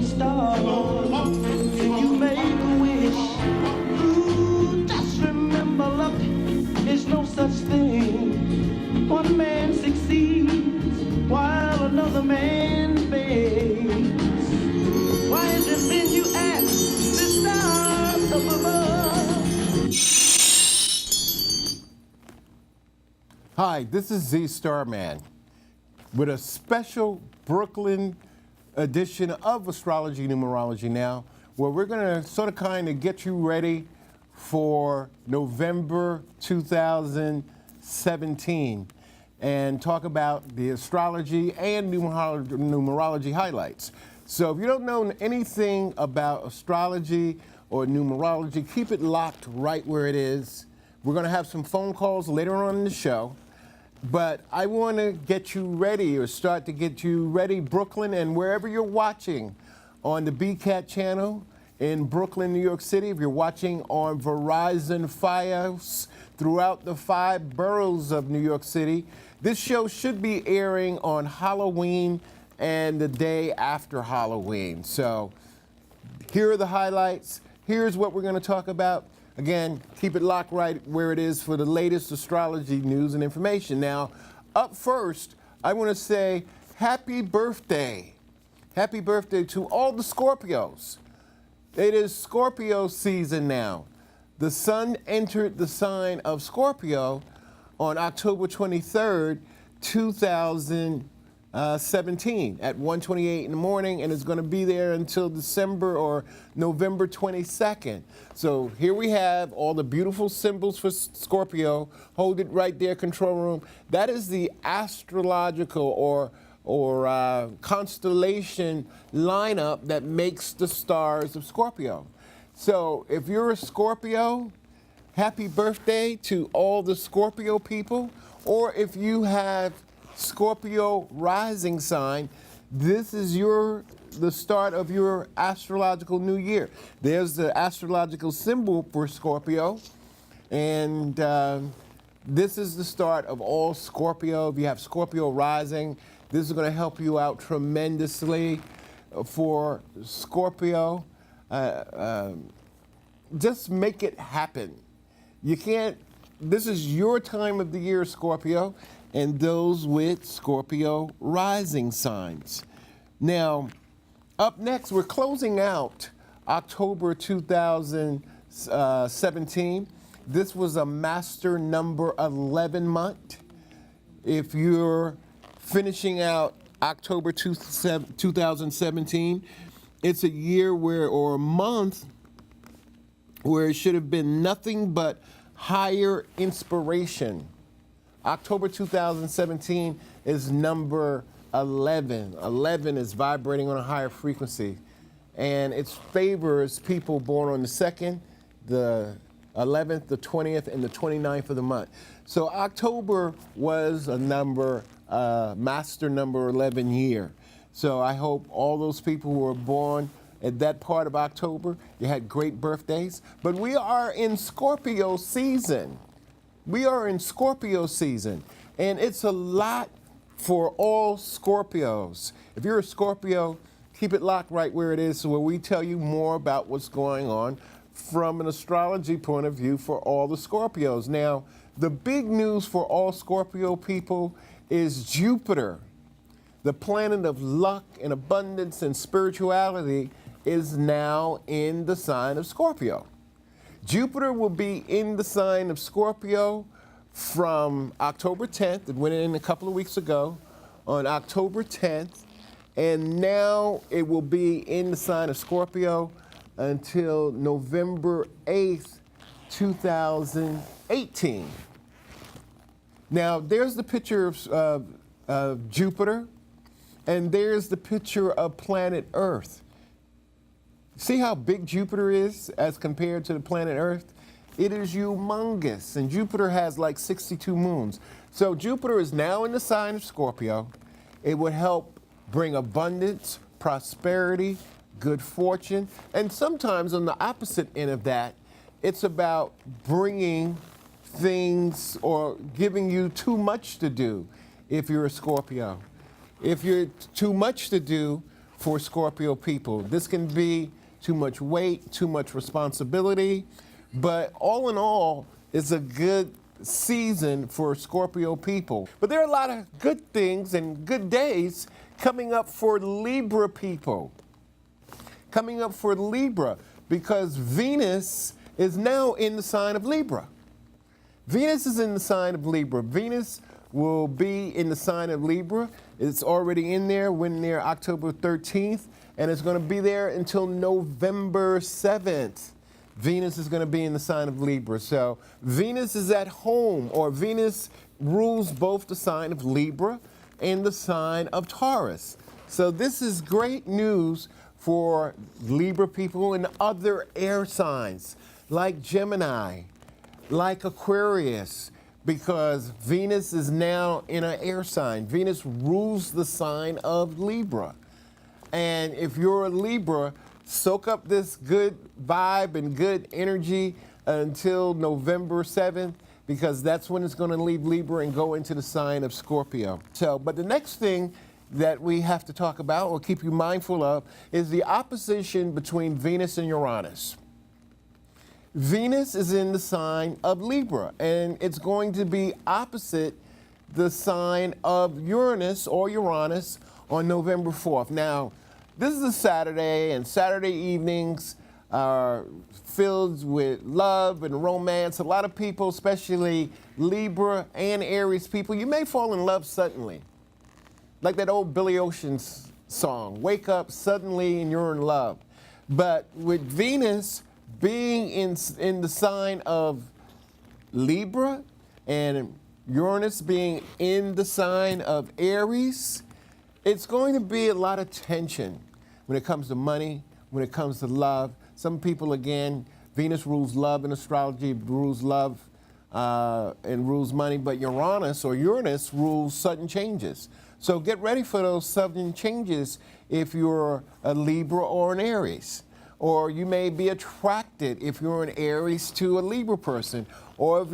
star. You make a wish. Ooh, just remember, luck is no such thing. One man succeeds while another man fails. Why is it then you ask the stars up above? Hi, this is Z Starman with a special Brooklyn edition of Astrology Numerology Now, where we're going to sort of kind of get you ready for November 2017 and talk about the astrology and numerology highlights. So if you don't know anything about astrology or numerology, keep it locked right where it is. We're going to have some phone calls later on in the show. But I want to get you ready, or start to get you ready, Brooklyn, and wherever you're watching on the BCAT channel in Brooklyn, New York City. If you're watching on Verizon Fios throughout the 5 boroughs of New York City, this show should be airing on Halloween and the day after Halloween. So here are the highlights. Here's what we're going to talk about. Again, keep it locked right where it is for the latest astrology news and information. Now, up first, I want to say happy birthday. Happy birthday to all the Scorpios. It is Scorpio season now. The sun entered the sign of Scorpio on October 23rd, 2017 at 1:28 in the morning, and it's going to be there until December or November 22nd. So here we have all the beautiful symbols for Scorpio. Hold it right there, control room. That is the astrological or constellation lineup that makes the stars of Scorpio. So if you're a Scorpio, happy birthday to all the Scorpio people. Or if you have Scorpio rising sign, this is the start of your astrological new year. There's the astrological symbol for Scorpio, and this is the start of all Scorpio. If you have Scorpio rising, this is going to help you out tremendously for Scorpio. Just make it happen. You can't, this is your time of the year, Scorpio, and those with Scorpio rising signs. Now, up next, we're closing out October 2017. This was a master number 11 month. If you're finishing out October 2017, it's a year or a month where it should have been nothing but higher inspiration. October 2017 is number 11. 11 is vibrating on a higher frequency, and it favors people born on the 2nd, the 11th, the 20th, and the 29th of the month. So October was a master number 11 year. So I hope all those people who were born at that part of October, you had great birthdays. But we are in Scorpio season. We are in Scorpio season, and it's a lot for all Scorpios. If you're a Scorpio, keep it locked right where it is, where we tell you more about what's going on from an astrology point of view for all the Scorpios. Now, the big news for all Scorpio people is Jupiter, the planet of luck and abundance and spirituality, is now in the sign of Scorpio. Jupiter will be in the sign of Scorpio from October 10th. It went in a couple of weeks ago on October 10th. And now it will be in the sign of Scorpio until November 8th, 2018. Now, there's the picture of Jupiter, and there's the picture of planet Earth. See how big Jupiter is as compared to the planet Earth? It is humongous, and Jupiter has like 62 moons. So Jupiter is now in the sign of Scorpio. It would help bring abundance, prosperity, good fortune, and sometimes on the opposite end of that, it's about bringing things or giving you too much to do if you're a Scorpio. If you're too much to do, for Scorpio people. This can be too much weight, too much responsibility, but all in all, it's a good season for Scorpio people. But there are a lot of good things and good days coming up for Libra people. Coming up for Libra, because Venus is now in the sign of Libra. Venus is in the sign of Libra. Venus will be in the sign of Libra. It's already in there, went there October 13th, and it's going to be there until November 7th. Venus is going to be in the sign of Libra. So Venus is at home, or Venus rules both the sign of Libra and the sign of Taurus. So this is great news for Libra people and other air signs like Gemini, like Aquarius, because Venus is now in an air sign. Venus rules the sign of Libra. And if you're a Libra, soak up this good vibe and good energy until November 7th, because that's when it's going to leave Libra and go into the sign of Scorpio. So, but the next thing that we have to talk about or keep you mindful of is the opposition between Venus and Uranus. Venus is in the sign of Libra, and it's going to be opposite the sign of Uranus or Uranus on November 4th. Now, this is a Saturday, and Saturday evenings are filled with love and romance. A lot of people, especially Libra and Aries people, you may fall in love suddenly. Like that old Billy Ocean's song, wake up suddenly and you're in love. But with Venus being in the sign of Libra and Uranus being in the sign of Aries, it's going to be a lot of tension when it comes to money, when it comes to love. Some people, again, Venus rules love in astrology, rules love and rules money, but Uranus rules sudden changes. So get ready for those sudden changes if you're a Libra or an Aries. Or you may be attracted, if you're an Aries, to a Libra person. Or if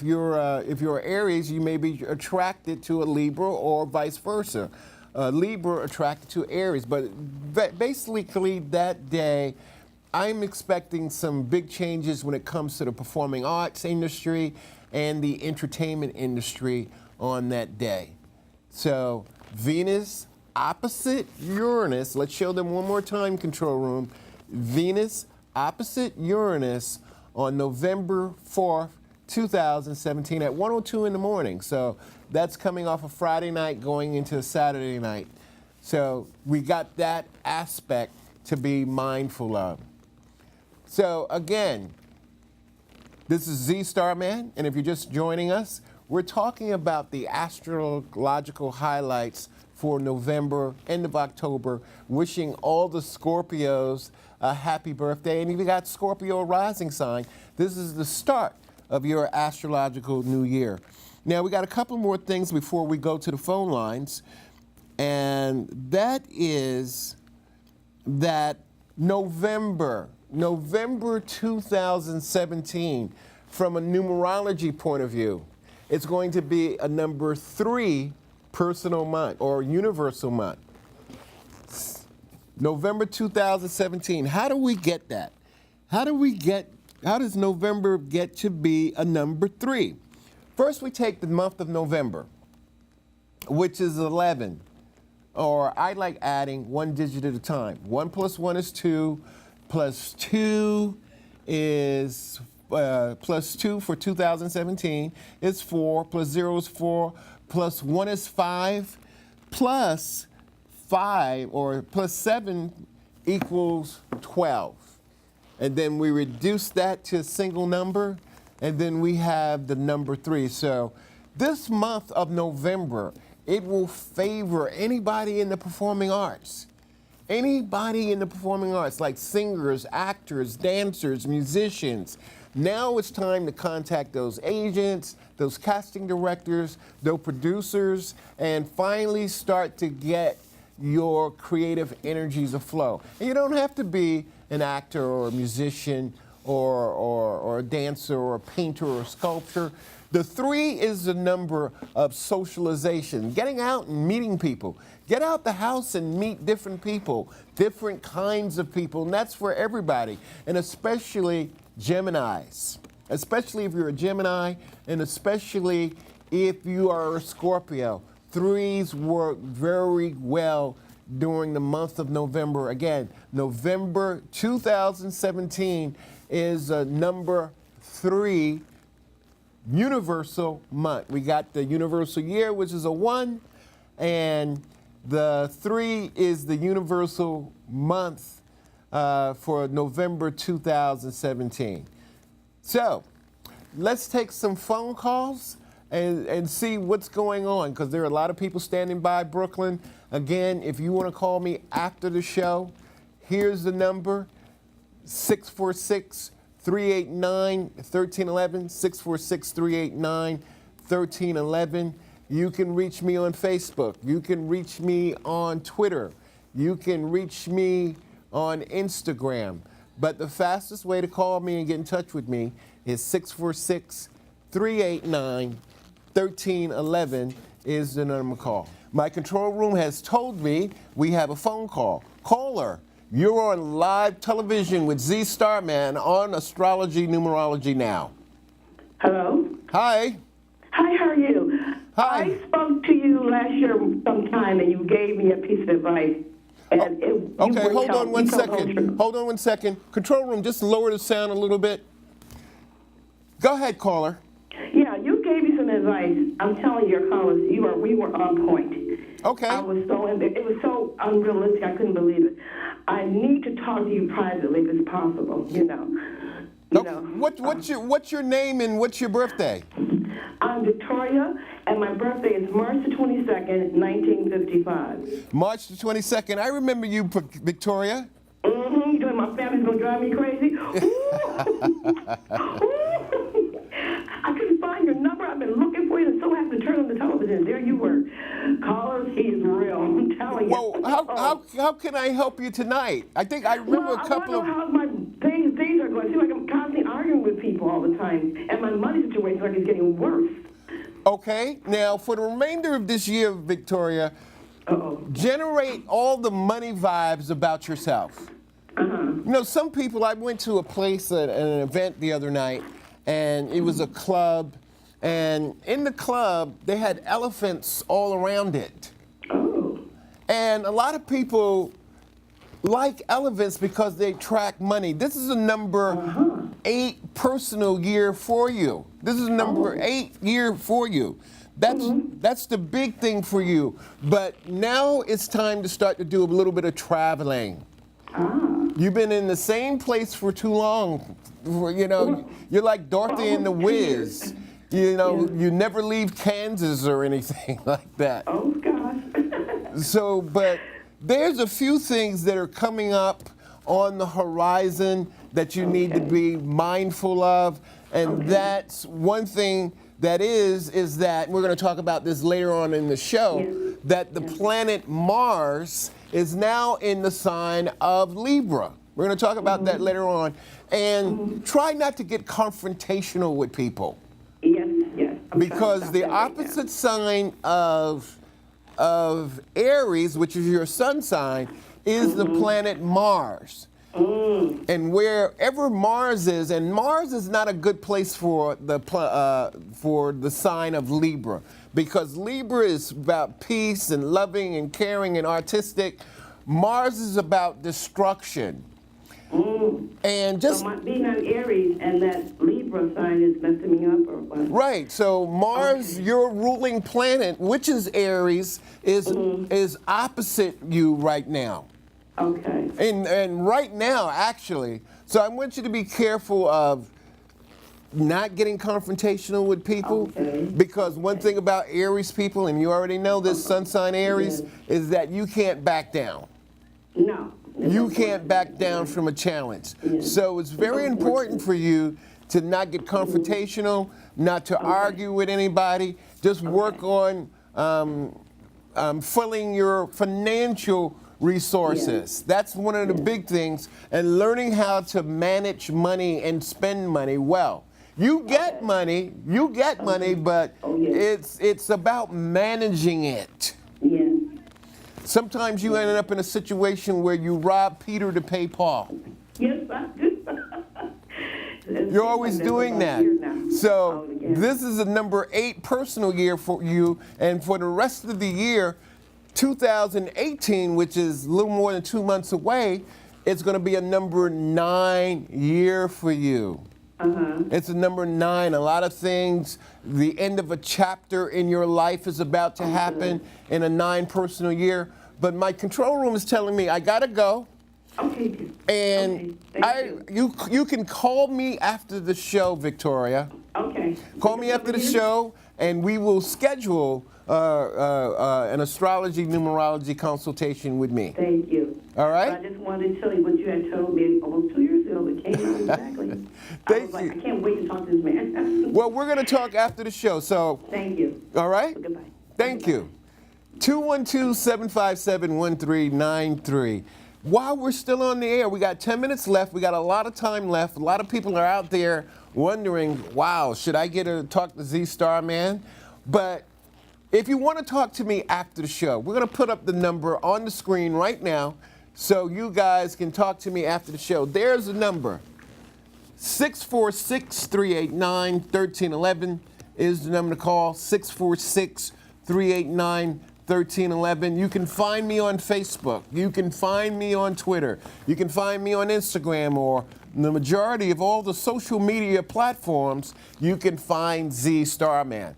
you're Aries, you may be attracted to a Libra, or vice versa. Libra attracted to Aries. But basically that day, I'm expecting some big changes when it comes to the performing arts industry and the entertainment industry on that day. So Venus opposite Uranus, let's show them one more time, control room. Venus opposite Uranus on November 4th, 2017 at 1:02 in the morning. So that's coming off a Friday night going into a Saturday night. So we got that aspect to be mindful of. So again, this is Z Starman, and if you're just joining us, we're talking about the astrological highlights for November, end of October, wishing all the Scorpios a happy birthday. And if you got Scorpio rising sign, this is the start of your astrological new year. Now, we got a couple more things before we go to the phone lines, and that is that November 2017, from a numerology point of view, it's going to be a number 3 personal month or universal month. November 2017. How do we get that? How does November get to be a number 3? First, we take the month of November, which is 11. Or I like adding one digit at a time. 1 plus 1 is 2, plus 2 is plus 2 for 2017 is 4, plus 0 is 4, plus 1 is 5, plus 5 or plus 7 equals 12. And then we reduce that to a single number, and then we have the number 3. So this month of November, it will favor anybody in the performing arts. Anybody in the performing arts, like singers, actors, dancers, musicians. Now it's time to contact those agents, those casting directors, those producers, and finally start to get your creative energies aflow. And you don't have to be an actor or a musician or a dancer or a painter or a sculptor. The 3 is the number of socialization, getting out and meeting people, Get out the house and meet different people, different kinds of people, and that's for everybody, and especially Geminis. Especially if you're a Gemini, and especially if you are a Scorpio. Threes work very well during the month of November. Again, November 2017 is number 3 universal month. We got the universal year, which is a 1, and the 3 is the universal month for November 2017. So let's take some phone calls and see what's going on, because there are a lot of people standing by Brooklyn. Again, if you want to call me after the show, here's the number, 646-389-1311, 646-389-1311. You can reach me on Facebook. You can reach me on Twitter. You can reach me on Instagram. But the fastest way to call me and get in touch with me is 646-389-1311 is the number to call. My control room has told me we have a phone call. Caller, you're on live television with Z Starman on Astrology Numerology Now. Hello? Hi. Hi, how are you? Hi. I spoke to you last year sometime, and you gave me a piece of advice. And Okay, hold on one second. Hold on 1 second. Control room, just lower the sound a little bit. Go ahead, caller. Yeah, you gave me some advice. I'm telling your callers, we were on point. Okay. It was so unrealistic, I couldn't believe it. I need to talk to you privately if it's possible, you know. What's your name and what's your birthday? I'm Victoria, and my birthday is March the 22nd, 1955. March the 22nd. I remember you, Victoria. Mm-hmm. You know my family's going to drive me crazy? I couldn't find your number. I've been looking for you, and so I have to turn on the television. There you were. Callers, he is real. I'm telling you. Well, how can I help you tonight? I think I remember a couple of... I want to know how my things are going. It seems like I'm constantly arguing with people all the time, and my money situation is getting worse. Okay. Now, for the remainder of this year, Victoria, generate all the money vibes about yourself. You know, some people, I went to a place at an event the other night, and it was a club, and in the club, they had elephants all around it. Oh. And a lot of people like elephants because they attract money. This is a number 8 personal year for you. This is number 8 year for you. That's the big thing for you. But now it's time to start to do a little bit of traveling. You've been in the same place for too long. You know, you're like Dorothy and the Wiz. You know, you never leave Kansas or anything like that. Oh, gosh. So, but there's a few things that are coming up on the horizon that you need to be mindful of. And that's one thing that is that, we're going to talk about this later on in the show, that the planet Mars is now in the sign of Libra. We're going to talk about that later on. And try not to get confrontational with people. Yes. Because the opposite sign of Aries, which is your sun sign, is the planet Mars. And wherever Mars is, and Mars is not a good place for the sign of Libra, because Libra is about peace and loving and caring and artistic. Mars is about destruction. And just so being on Aries and that Libra sign is messing me up, or what? Right. So Mars, your ruling planet, which is Aries, is opposite you right now. Okay. And right now, actually. So I want you to be careful of not getting confrontational with people, because one thing about Aries people, and you already know this, sun sign Aries, is that you can't back down. No. You can't back down from a challenge. So it's very important for you to not get confrontational, not to argue with anybody. Just work on filling your financial resources. That's one of the big things, and learning how to manage money and spend money well. You get money, but it's about managing it. Sometimes you end up in a situation where you rob Peter to pay Paul. Yes, I do. You're always doing that. So this is a number 8 personal year for you, and for the rest of the year, 2018, which is a little more than 2 months away, it's going to be a number 9 year for you. It's a number 9. A lot of things, the end of a chapter in your life is about to happen in a 9 personal year. But my control room is telling me I got to go. Okay. And you can call me after the show, Victoria. Okay. Call me after the show, and we will schedule an astrology numerology consultation with me. Thank you. All right? I just wanted to tell you what you had told me almost 2 years ago. It came out exactly. Thank I you. I can't wait to talk to this man. Well, we're going to talk after the show, so. Thank you. All right? Goodbye. Thank you. 212-757-1393. While we're still on the air, we got 10 minutes left. We got a lot of time left. A lot of people are out there wondering, wow, should I get to talk to Z Star Man? But if you want to talk to me after the show, we're going to put up the number on the screen right now so you guys can talk to me after the show. There's the number. 646-389-1311 is the number to call. 646-389-1311. You can find me on Facebook. You can find me on Twitter. You can find me on Instagram, or the majority of all the social media platforms. You can find Z Starman.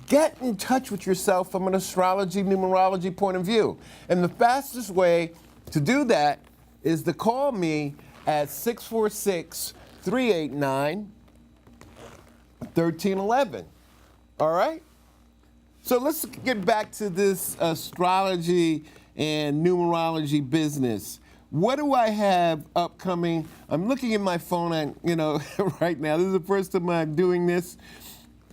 Get in touch with yourself from an astrology, numerology point of view. And the fastest way to do that is to call me at 646-389-1311. All right? So let's get back to this astrology and numerology business. What do I have upcoming? I'm looking at my phone, and right now. This is the first time I'm doing this.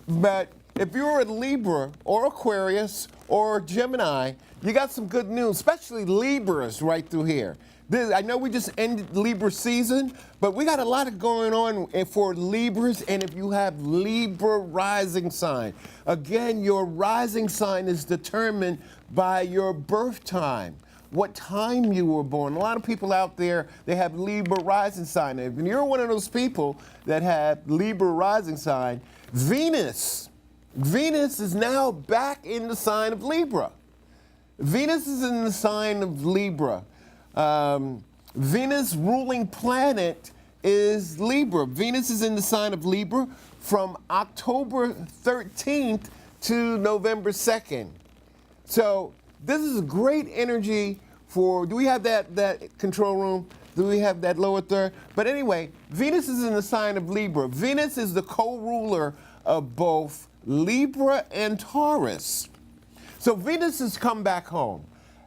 But if you're a Libra or Aquarius or Gemini, you got some good news, especially Libras right through here. I know we just ended Libra season, but we got a lot of going on for Libras, and if you have Libra rising sign, again, your rising sign is determined by your birth time, what time you were born. A lot of people out there, they have Libra rising sign. If you're one of those people that have Libra rising sign, Venus is now back in the sign of Libra. Venus is in the sign of Libra. Venus ruling planet is Libra. Venus is in the sign of Libra from October 13th to November 2nd. So this is a great energy for, do we have that control room? Do we have that lower third? But anyway, Venus is in the sign of Libra. Venus is the co-ruler of both Libra and Taurus. So Venus has come back home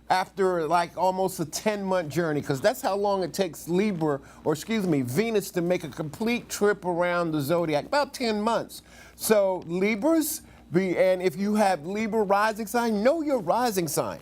after like almost a 10-month journey, because that's how long it takes Venus to make a complete trip around the zodiac, about 10 months. So Libras, and if you have Libra rising sign, know your rising sign.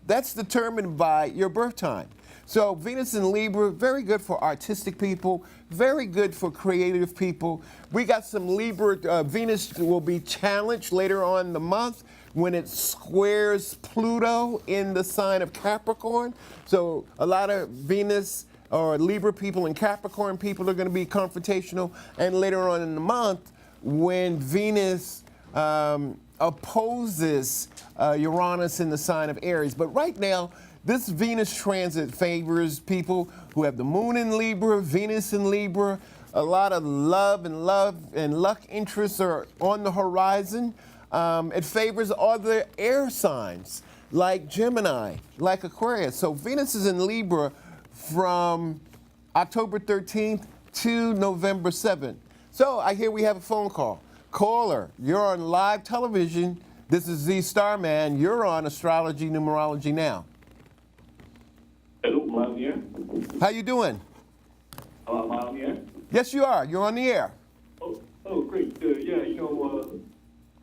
That's determined by your birth time. So Venus in Libra, very good for artistic people, very good for creative people. We got some Libra, Venus will be challenged later on in the month when it squares Pluto in the sign of Capricorn. So a lot of Venus or Libra people and Capricorn people are going to be confrontational. And later on in the month, when Venus opposes Uranus in the sign of Aries. But right now, this Venus transit favors people who have the moon in Libra, Venus in Libra. A lot of love and luck interests are on the horizon. It favors other air signs like Gemini, like Aquarius. So Venus is in Libra from October 13th to November 7th. So I hear we have a phone call. Caller, you're on live television. This is Z Starman. You're on Astrology Numerology Now. Hello, am I on the air? How you doing? Am I on the air? Yes, you are. You're on the air. Oh, great. Yeah,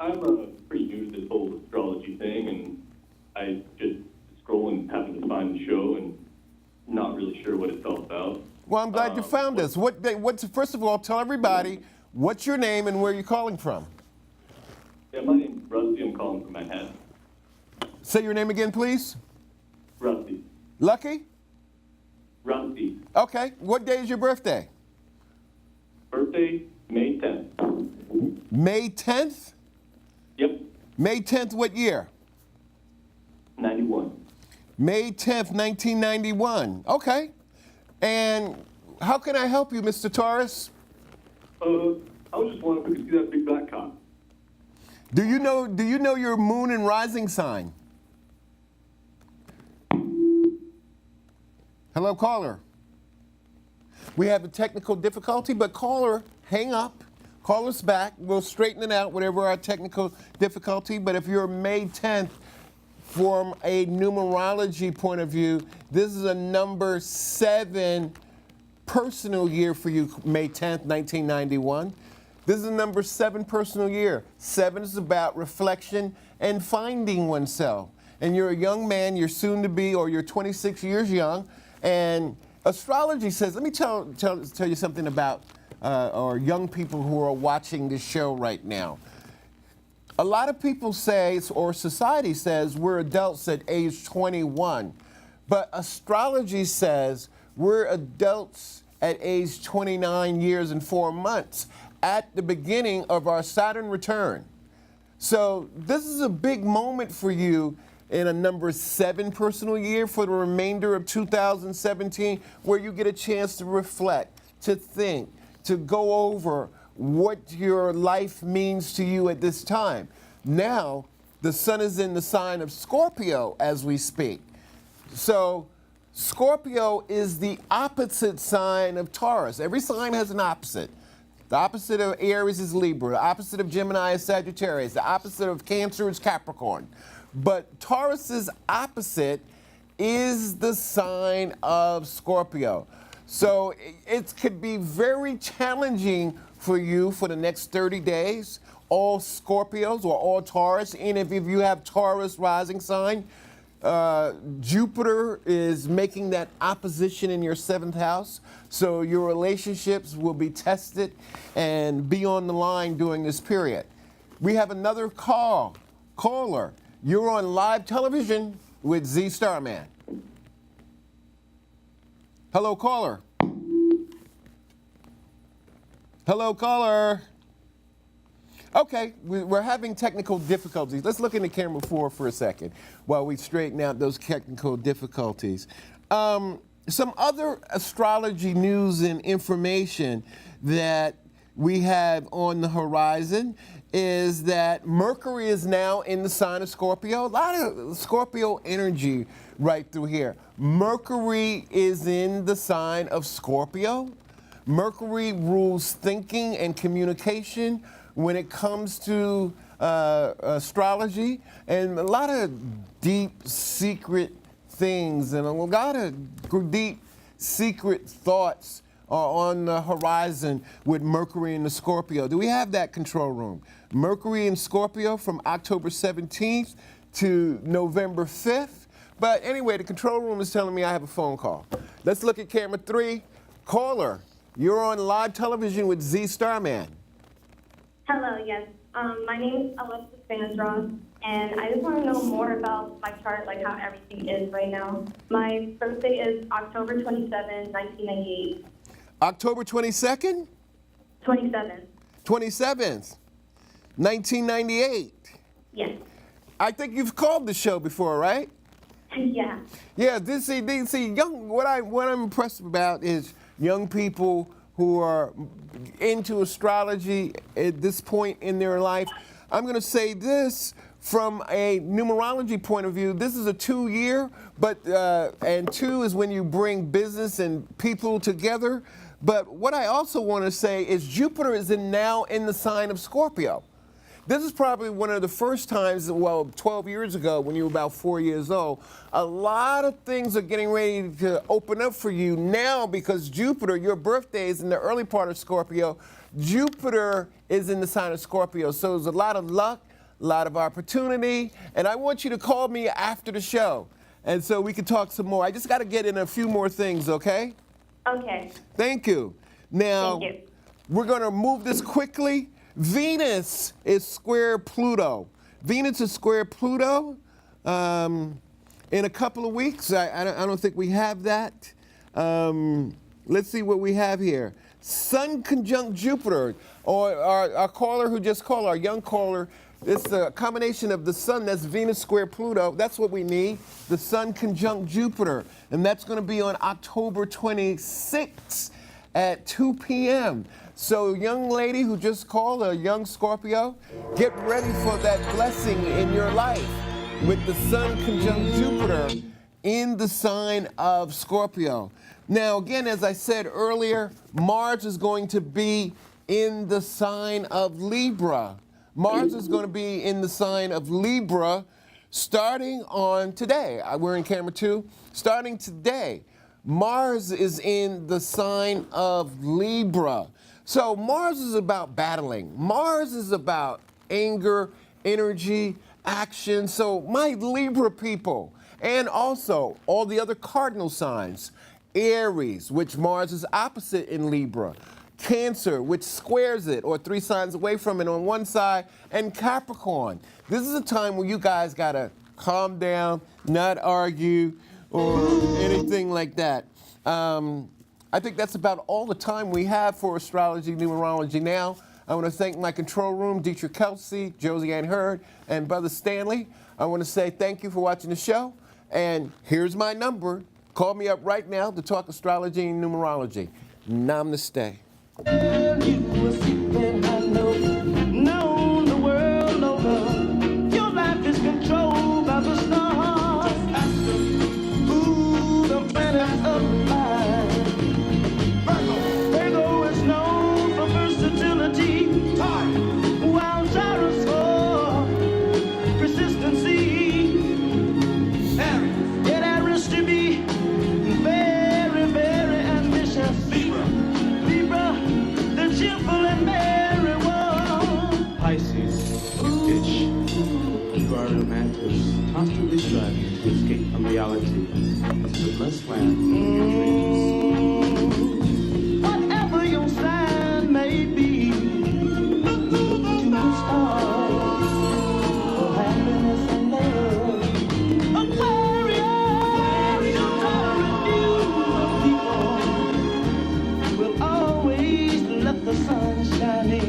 I'm pretty new to this whole astrology thing, and I just scroll and happen to find the show and not really sure what it's all about. Well, I'm glad you found us. First of all, tell everybody what's your name and where you're calling from. Yeah, my name's Rusty. I'm calling from Manhattan. Say your name again, please. Lucky? Rusty. Okay. What day is your birthday? Birthday, May 10th. May 10th? Yep, May 10th, what year? 91. May 10th, 1991. Okay. And how can I help you, Mr. Taurus? I was just wondering if we could see that big black cock. Do you know your moon and rising sign? Hello, caller. We have a technical difficulty, but caller, hang up. Call us back. We'll straighten it out, whatever our technical difficulty. But if you're May 10th, from a numerology point of view, this is a number 7 personal year for you, May 10th, 1991. This is a number 7 personal year. 7 is about reflection and finding oneself. And you're a young man, you're soon to be, or you're 26 years young. And astrology says, let me tell you something about or young people who are watching this show right now. A lot of people say, or society says, we're adults at age 21. But astrology says we're adults at age 29 years and 4 months at the beginning of our Saturn return. So this is a big moment for you in a number 7 personal year for the remainder of 2017, where you get a chance to reflect, to think, to go over what your life means to you at this time. Now, the sun is in the sign of Scorpio as we speak. So Scorpio is the opposite sign of Taurus. Every sign has an opposite. The opposite of Aries is Libra. The opposite of Gemini is Sagittarius. The opposite of Cancer is Capricorn. But Taurus's opposite is the sign of Scorpio. So it could be very challenging for you for the next 30 days. All Scorpios or all Taurus, and if you have Taurus rising sign, Jupiter is making that opposition in your 7th house. So your relationships will be tested and be on the line during this period. We have another caller. You're on live television with Z Starman. Hello, caller. Hello, caller. Okay, we're having technical difficulties. Let's look in the camera for a second while we straighten out those technical difficulties. Some other astrology news and information that we have on the horizon is that Mercury is now in the sign of Scorpio. A lot of Scorpio energy right through here. Mercury is in the sign of Scorpio. Mercury rules thinking and communication when it comes to astrology, and a lot of deep, secret things and a lot of deep, secret thoughts are on the horizon with Mercury in the Scorpio. Do we have that control room? Mercury in Scorpio from October 17th to November 5th. But anyway, the control room is telling me I have a phone call. Let's look at camera 3. Caller, you're on live television with Z Starman. Hello, yes. My name is Alexis Vanedron, and I just want to know more about my chart, like how everything is right now. My birthday is October 27, 1998. October 22nd? 27th. 27th, 1998. Yes. I think you've called the show before, right? Yeah. Yeah, what I'm impressed about is young people who are into astrology at this point in their life. I'm going to say this from a numerology point of view. This is a 2-year, but and 2 is when you bring business and people together. But what I also want to say is Jupiter is now in the sign of Scorpio. This is probably one of the first times, 12 years ago when you were about 4 years old, a lot of things are getting ready to open up for you now because Jupiter, your birthday is in the early part of Scorpio. Jupiter is in the sign of Scorpio. So there's a lot of luck, a lot of opportunity, and I want you to call me after the show, and so we can talk some more. I just got to get in a few more things, okay? Okay. Thank you. Now, Thank you. we're going to move this quickly. Venus is square Pluto. Venus is square Pluto. in a couple of weeks. I don't think we have that. Let's see what we have here. Sun conjunct Jupiter, or our caller who just called, our young caller, it's a combination of the sun, that's Venus square Pluto. That's what we need, the sun conjunct Jupiter. And that's going to be on October 26th at 2 p.m. So young lady who just called, a young Scorpio, get ready for that blessing in your life with the sun conjunct Jupiter in the sign of Scorpio. Now, again, as I said earlier, Mars is going to be in the sign of Libra. Mars is going to be in the sign of Libra starting on today. We're in camera 2. Starting today, Mars is in the sign of Libra. So Mars is about battling. Mars is about anger, energy, action. So my Libra people, and also all the other cardinal signs, Aries, which Mars is opposite in Libra, Cancer, which squares it, or 3 signs away from it on one side, and Capricorn. This is a time where you guys gotta calm down, not argue, or anything like that. I think that's about all the time we have for astrology, numerology now. I want to thank my control room, Dietrich Kelsey, Josie Ann Hurd, and Brother Stanley. I want to say thank you for watching the show, and here's my number. Call me up right now to talk astrology and numerology. Namaste. You were sleeping, I know. Known the world over. Your life is controlled by the stars. Ooh, the planets of mine. Virgo is known for versatility. While Taurus for persistency. Get Aries to be very, very ambitious. Libra, the cheerful and merry one. Pisces, you itch. You are a romantic, constantly striving to escape from reality into the blessed land of your dreams. Whatever your sign may be, look to the stars for happiness and love. Aquarius, your tolerant view of people will always let the sun shine in.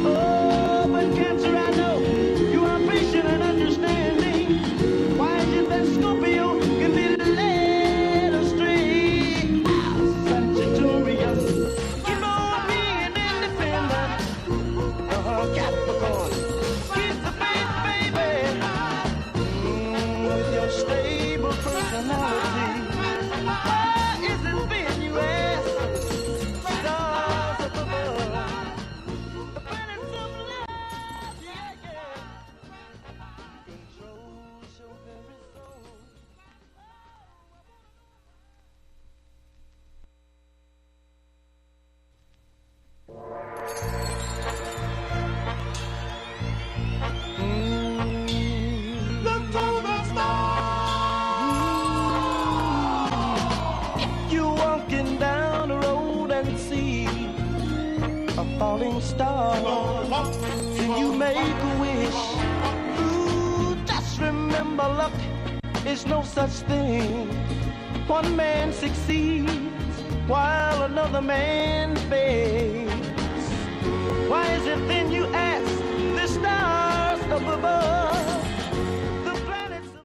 Oh, but Cancer, I know you are patient and understanding. Why is it that Scorpio can be led astray? Sagittarius, you know being independent. Capricorn, keep the faith, baby. With your stable personality. Why is it being you ask? Stars up above. The planets of love, yeah, yeah. Controls your very soul. Look to the stars. You're walking down the road and see a falling star. And you make a wish. Ooh, just remember, luck is no such thing. One man succeeds while another man